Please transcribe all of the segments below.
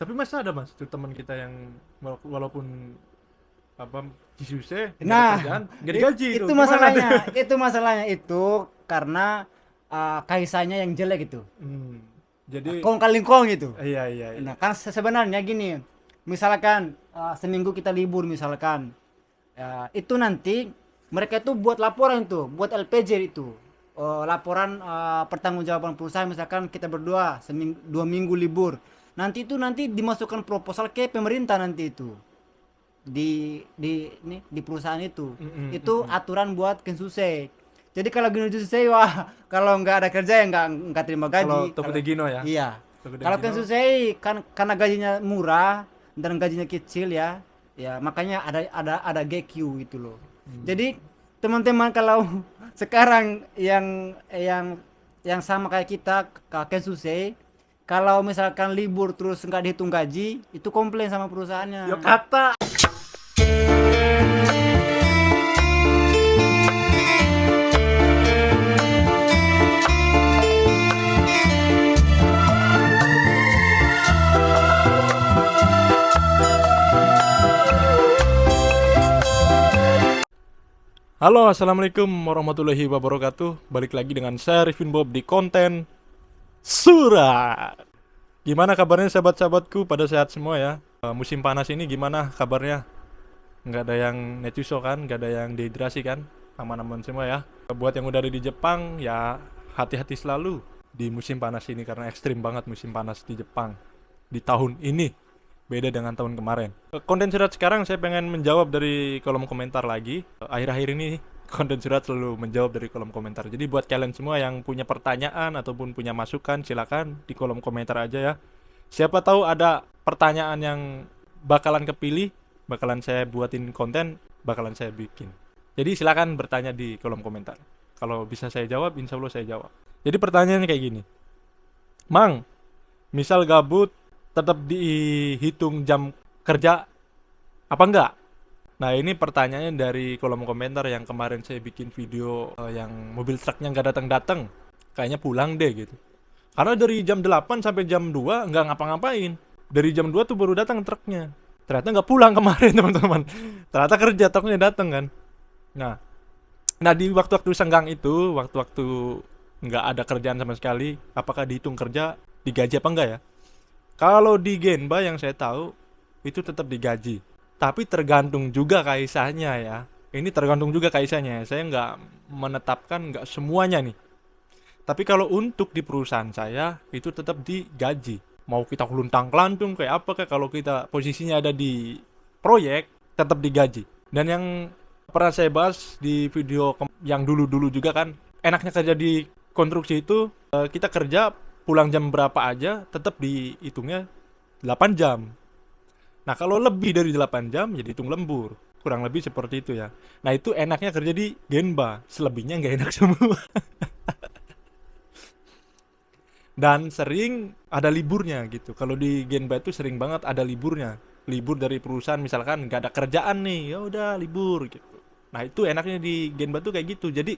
Tapi masa ada mas itu teman kita yang walaupun apa Jisuse nggak ada Nah, kerjaan nggak digaji itu itu gimana tuh? masalahnya. Itu masalahnya itu karena kaisanya yang jelek itu. Hmm, jadi Kong kaling kong itu. iya iya iya. Nah, kan sebenarnya gini, misalkan seminggu kita libur misalkan, itu nanti mereka itu buat laporan itu, buat LPJ itu. Laporan pertanggungjawaban perusahaan misalkan kita berdua 2 minggu libur. Nanti dimasukkan proposal ke pemerintah nanti itu. Di perusahaan itu. Mm, mm, mm, Itu mm. aturan buat Kensuse. Jadi kalau gini Kensuse wah, kalau nggak ada kerja ya nggak terima Kalau gaji. Kalau Tokudegino ya, iya. Kalau Tokudegino. Kensuse kan karena gajinya murah dan gajinya kecil ya. Ya, makanya ada GQ itu loh. Hmm. Jadi teman-teman kalau sekarang yang sama kayak kita kakek Susei, kalau misalkan libur terus nggak dihitung gaji itu komplain sama Yo perusahaannya. kata. Halo, assalamualaikum warahmatullahi wabarakatuh. Balik lagi dengan saya Rifin Bob di konten Surat. Gimana kabarnya sahabat-sahabatku? Pada sehat semua ya. Musim panas ini gimana kabarnya? Nggak ada yang netuso kan? Nggak ada yang dehidrasi kan? Aman-aman semua ya. Buat yang udah ada di Jepang ya hati-hati selalu di musim panas ini karena ekstrim banget musim panas di Jepang di tahun ini. Beda dengan tahun kemarin. Konten surat sekarang saya pengen menjawab dari kolom komentar lagi. Akhir-akhir ini konten surat selalu menjawab dari kolom komentar. Jadi buat kalian semua yang punya pertanyaan ataupun punya masukan, silakan di kolom komentar aja ya. Siapa tahu ada pertanyaan yang bakalan kepilih, bakalan saya buatin konten, bakalan saya bikin. Jadi silakan bertanya di kolom komentar. Kalau bisa saya jawab, insya Allah saya jawab. Jadi pertanyaannya kayak gini. Mang, misal gabut tetap dihitung jam kerja apa enggak? Nah ini pertanyaannya dari kolom komentar yang kemarin saya bikin video yang mobil truknya nggak datang-datang. Kayaknya pulang deh gitu. Karena dari jam 8 sampai jam 2 nggak ngapa-ngapain. Dari jam 2 tuh baru datang truknya. Ternyata nggak pulang kemarin teman-teman. Ternyata kerja truknya datang kan. Nah, nah di waktu-waktu senggang itu, waktu-waktu nggak ada kerjaan sama sekali, apakah dihitung kerja, digaji apa enggak ya? Kalau di Genba yang saya tahu itu tetap digaji. Tapi tergantung juga kaisanya ya. Ini tergantung juga kaisanya. Saya nggak menetapkan nggak semuanya nih. Tapi kalau untuk di perusahaan saya itu tetap digaji. Mau kita keluntang kelantung kayak apa kayak kalau kita posisinya ada di proyek tetap digaji. Dan yang pernah saya bahas di video yang dulu-dulu juga kan enaknya kerja di konstruksi itu kita kerja pulang jam berapa aja tetap dihitungnya 8 jam. Nah, kalau lebih dari 8 jam ya dihitung lembur. Kurang lebih seperti itu ya. Nah, itu enaknya kerja di Genba. Selebihnya nggak enak semua. Dan sering ada liburnya gitu. Kalau di Genba itu sering banget ada liburnya. Libur dari perusahaan misalkan nggak ada kerjaan nih, ya udah libur gitu. Nah, itu enaknya di Genba tuh kayak gitu. Jadi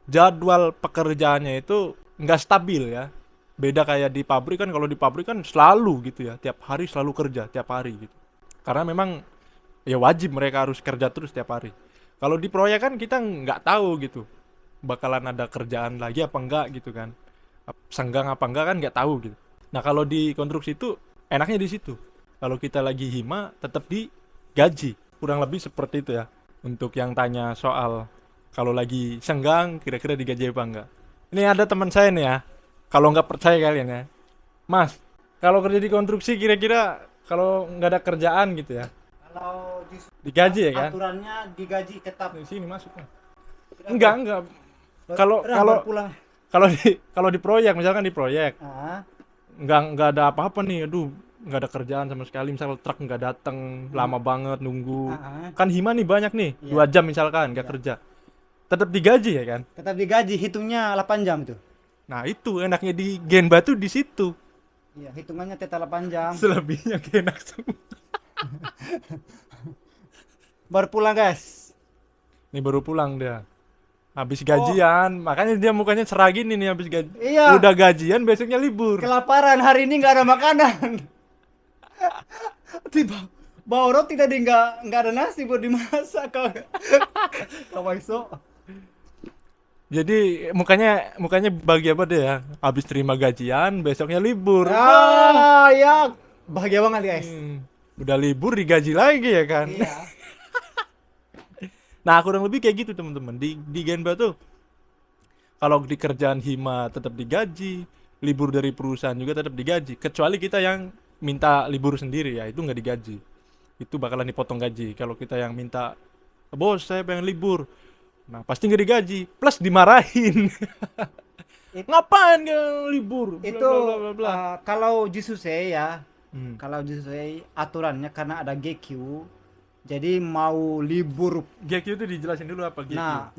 jadwal pekerjaannya itu nggak stabil ya. Beda kayak di pabrik kan, kalau di pabrik kan selalu gitu ya, tiap hari selalu kerja, tiap hari gitu. Karena memang ya wajib mereka harus kerja terus tiap hari. Kalau di proyek kan kita nggak tahu gitu, bakalan ada kerjaan lagi apa enggak gitu kan. Senggang apa enggak kan nggak tahu gitu. Nah kalau di konstruksi itu enaknya di situ. Kalau kita lagi hima tetap digaji. Kurang lebih seperti itu ya. Untuk yang tanya soal kalau lagi senggang kira-kira digaji apa enggak. Ini ada teman saya nih ya. Kalau nggak percaya kalian ya, Mas, kalau kerja di konstruksi kira-kira kalau nggak ada kerjaan gitu ya, Kalau digaji ya kan? aturannya digaji tetap. Di sini masuknya. Kenapa? Enggak. Kalau Baru kalau pulang. kalau di proyek misalkan di proyek Ah, nggak ada apa-apa nih, aduh nggak ada kerjaan sama sekali, misal truk nggak datang lama banget nunggu, ah, kan hima nih banyak nih, iya, 2 jam misalkan nggak iya. kerja, tetap digaji ya kan? Tetap digaji, hitungnya 8 jam itu. Nah itu enaknya di Genba tuh di situ, Iya, hitungannya tetap 8 jam. selebihnya gak enak semua. Baru pulang, guys. Nih baru pulang dia. Habis Oh, gajian, makanya dia mukanya cerah gini nih habis gaji. iya, Udah gajian besoknya libur. kelaparan hari ini nggak ada makanan. tiba bawa roti tadi nggak ada nasi buat dimasak kau. Kau iso. Jadi mukanya bagi apa deh ya? Habis terima gajian, besoknya libur. Ya bahagia banget guys. Udah libur digaji lagi ya kan? Iya. Nah, kurang lebih kayak gitu teman-teman. Di Genba tuh kalau di kerjaan hima tetap digaji, libur dari perusahaan juga tetap digaji. Kecuali kita yang minta libur sendiri ya, itu nggak digaji. Itu bakalan dipotong gaji. Kalau kita yang minta, bos saya pengen libur, nah pasti nggak digaji, plus dimarahin. Ngapain nggak libur? Bla, Itu bla, bla, bla, bla. kalau Jisusei ya, Hmm. kalau Jisusei aturannya karena ada GQ, jadi mau libur. GQ itu dijelasin dulu apa GQ? Nah,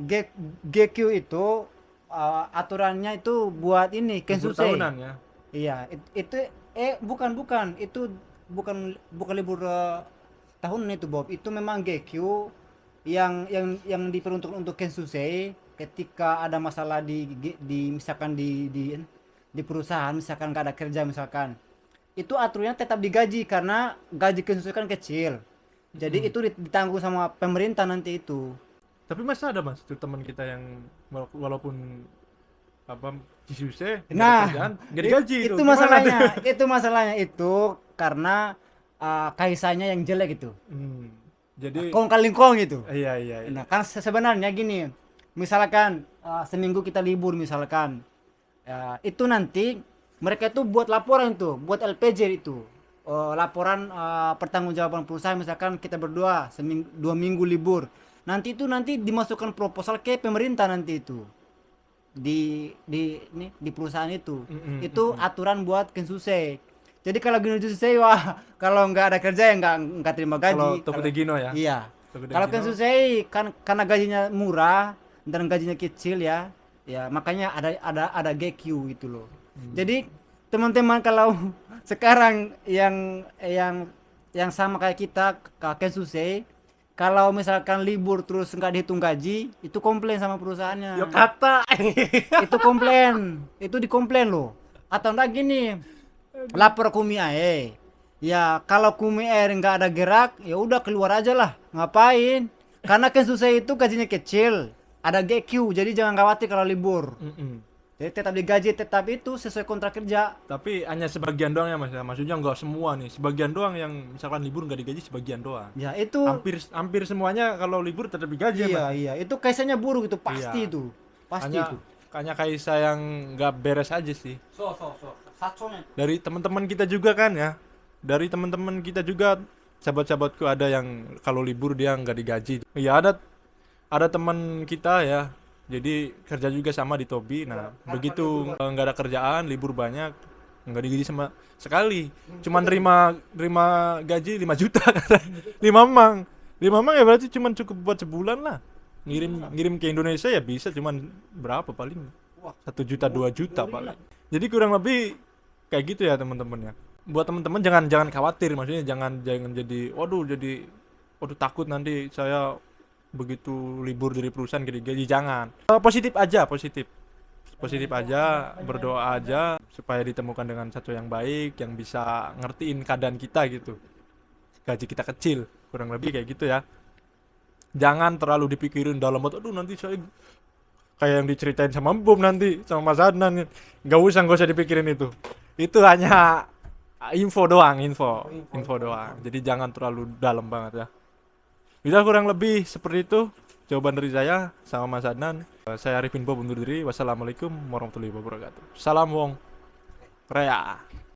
GQ itu aturannya itu buat ini Libur Kensusei. tahunan ya. Iya, itu bukan itu bukan libur tahunan itu Bob. Itu memang GQ yang diperuntukkan untuk Kensusei ketika ada masalah di misalkan di perusahaan, misalkan nggak ada kerja misalkan. Itu aturannya tetap digaji karena gaji Kensusei kan kecil. Jadi itu ditanggung sama pemerintah nanti itu. Tapi masa ada mas itu teman kita yang walaupun apa Jisuse Nah, nggak digaji itu Gimana masalahnya. tuh? Itu masalahnya itu karena kaisanya yang jelek itu. Jadi Kong kaling kong itu. iya iya, iya. Nah, kan sebenarnya gini, misalkan seminggu kita libur misalkan, itu nanti mereka itu buat laporan tuh, buat LPJ itu. Laporan pertanggungjawaban perusahaan misalkan kita berdua 2 minggu libur. Nanti dimasukkan proposal ke pemerintah nanti itu. Di perusahaan itu. Itu aturan buat Kensuse. Jadi kalau Kensuse wah, kalau nggak ada kerja ya nggak terima Kalau gaji. Tokudé Gino ya. Iya. Tokudé Kalau Gino, Kensuse kan karena gajinya murah dan gajinya kecil ya. Ya, makanya ada GQ gitu loh. Jadi teman-teman kalau sekarang yang sama kayak kita Kensuse, kalau misalkan libur terus nggak dihitung gaji, itu komplain sama perusahaannya. Yo kata. Itu komplain, itu dikomplain loh. Atau enggak gini, lapor Kumi Air. Ya kalau Kumi Air nggak ada gerak, ya udah keluar aja lah. Ngapain? Karena kan susah itu gajinya kecil, ada GQ, jadi jangan khawatir kalau libur. Jadi tetap digaji, tetap itu sesuai kontrak kerja. Tapi hanya sebagian doang ya mas ya. Maksudnya nggak semua nih. Sebagian doang yang misalkan libur nggak digaji, sebagian doang. Ya itu. Hampir semuanya kalau libur tetap digaji ya, Iya mas. iya, itu kaisanya buruk itu pasti Iya. itu, pasti itu. Hanya Kaisa yang nggak beres aja sih. Saconya. Dari teman-teman kita juga kan ya. Dari teman-teman kita juga sahabat-sahabatku ada yang kalau libur dia nggak digaji. Iya ada teman kita ya. Jadi kerja juga sama di Tobi. Nah begitu nggak ada kerjaan, libur banyak, nggak digaji sama sekali. Cuman terima gaji 5 juta kan. 5 mang ya berarti cuman cukup buat sebulan lah. Ngirim ke Indonesia ya bisa cuman berapa paling 1 juta 2 juta paling. Jadi kurang lebih kayak gitu ya teman-teman ya. Buat teman-teman jangan khawatir, maksudnya jangan jadi waduh takut nanti saya begitu libur dari perusahaan gede gaji, jangan. Positif aja, berdoa aja supaya ditemukan dengan satu yang baik yang bisa ngertiin keadaan kita gitu. Gaji kita kecil, kurang lebih kayak gitu ya. Jangan terlalu dipikirin dalam otak, aduh nanti saya kayak yang diceritain sama Bom nanti sama Mas Adnan. Nggak usah dipikirin itu. Itu hanya info doang. Jadi jangan terlalu dalam banget ya. Bisa kurang lebih seperti itu jawaban dari saya sama Mas Adnan. Saya Arifin Bob undur diri. Wassalamualaikum warahmatullahi wabarakatuh. Salam Wong Rea.